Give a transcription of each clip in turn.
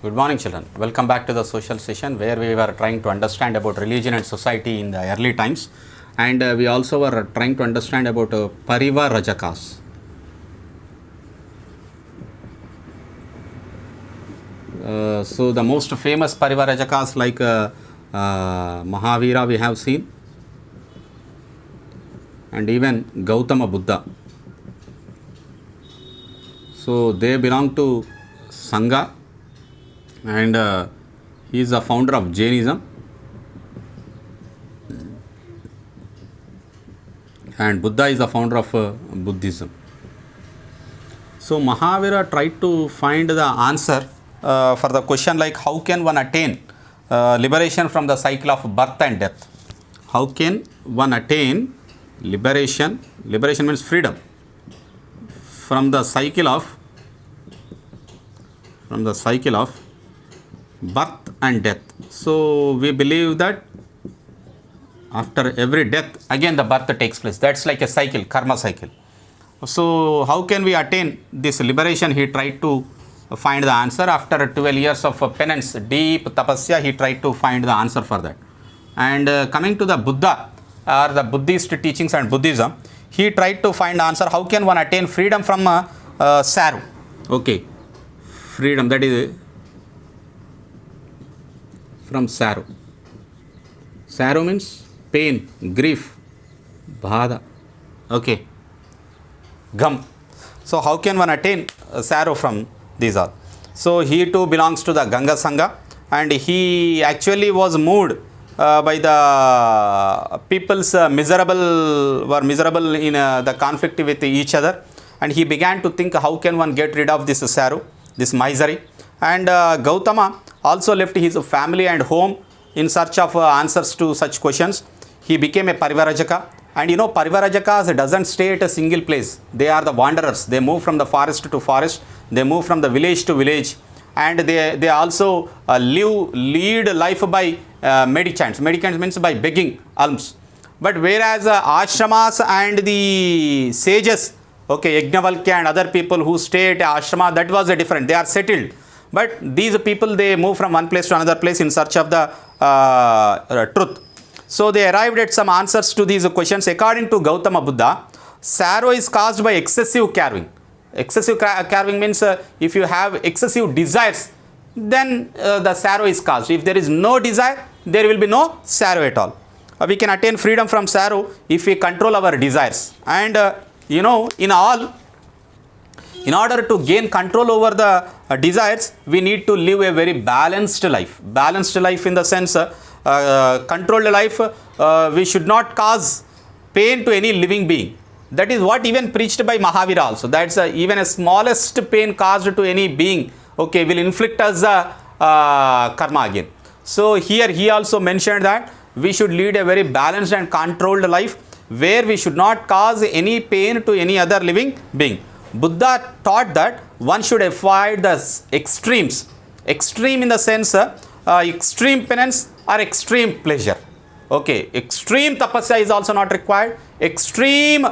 Good morning, children. Welcome back to the social session where we were trying to understand about religion and society in the early times, and we also were trying to understand about Parivar Rajakas. So the most famous Parivar Rajakas like Mahavira we have seen, and even Gautama Buddha. So they belong to Sangha, and he is the founder of Jainism, and Buddha is the founder of Buddhism. So Mahavira tried to find the answer for the question like how can one attain liberation from the cycle of birth and death. How can one attain liberation? Liberation means freedom from the cycle of birth and death. So we believe that after every death again the birth takes place. That's like a cycle, karma cycle. So how can we attain this liberation? He tried to find the answer. After 12 years of penance, deep tapasya, he tried to find the answer for that. And coming to the Buddha or the Buddhist teachings and Buddhism, he tried to find the answer. How can one attain freedom from sorrow? Okay, freedom, that is from sorrow. Sorrow means pain, grief, bhada. Okay, gum. So how can one attain sorrow from these all? So he too belongs to the Ganga Sangha, and he actually was moved by the people's miserable in the conflict with each other, and he began to think how can one get rid of this sorrow, this misery. And Gautama also left his family and home in search of answers to such questions. He became a Parivarajaka, and you know Parivarajakas doesn't stay at a single place. They are the wanderers. They move from the forest to forest. They move from the village to village, and they also lead life by mendicants. Mendicants means by begging alms. But whereas ashramas and the sages, okay, Yajnavalkya and other people who stay at ashrama, that was different. They are settled. But these people, they move from one place to another place in search of the truth. So they arrived at some answers to these questions. According to Gautama Buddha, sorrow is caused by excessive carving. Excessive carving means if you have excessive desires, then the sorrow is caused. If there is no desire, there will be no sorrow at all. We can attain freedom from sorrow if we control our desires. And you know, in order to gain control over the desires, we need to live a very balanced life. Balanced life in the sense, controlled life, we should not cause pain to any living being. That is what even preached by Mahavira also. That's even a smallest pain caused to any being, okay, will inflict us karma again. So here he also mentioned that we should lead a very balanced and controlled life where we should not cause any pain to any other living being. Buddha taught that one should avoid the extremes. Extreme in the sense, extreme penance or extreme pleasure. Okay, extreme tapasya is also not required. Extreme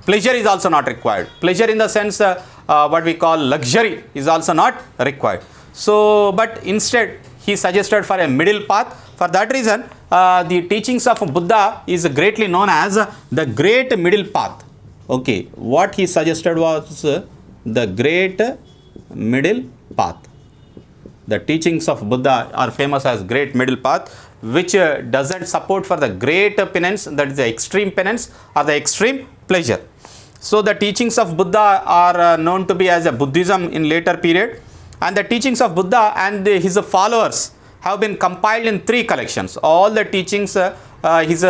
pleasure is also not required. Pleasure in the sense, what we call luxury is also not required. So, but instead he suggested for a middle path. For that reason, the teachings of Buddha is greatly known as the great middle path. Okay, what he suggested was the great middle path. The teachings of Buddha are famous as great middle path, which doesn't support for the great penance, that is the extreme penance or the extreme pleasure. So the teachings of Buddha are known to be as a Buddhism in later period, and the teachings of Buddha and his followers have been compiled in 3 collections. All the teachings his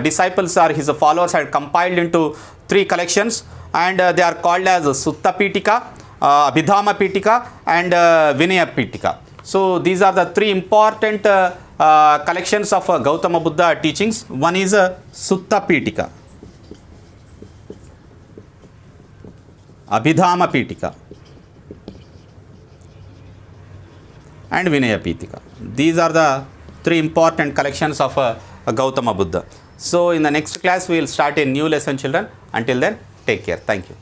disciples or his followers had compiled into 3 collections, and they are called as Sutta Pitika, Abhidhamma Pitika and Vinaya Pitika. So these are the 3 important collections of Gautama Buddha teachings. One is Sutta Pitika, Abhidhamma Pitika and Vinaya Pitika. These are the 3 important collections of Gautama Buddha. So in the next class we will start a new lesson, children. Until then, take care. Thank you.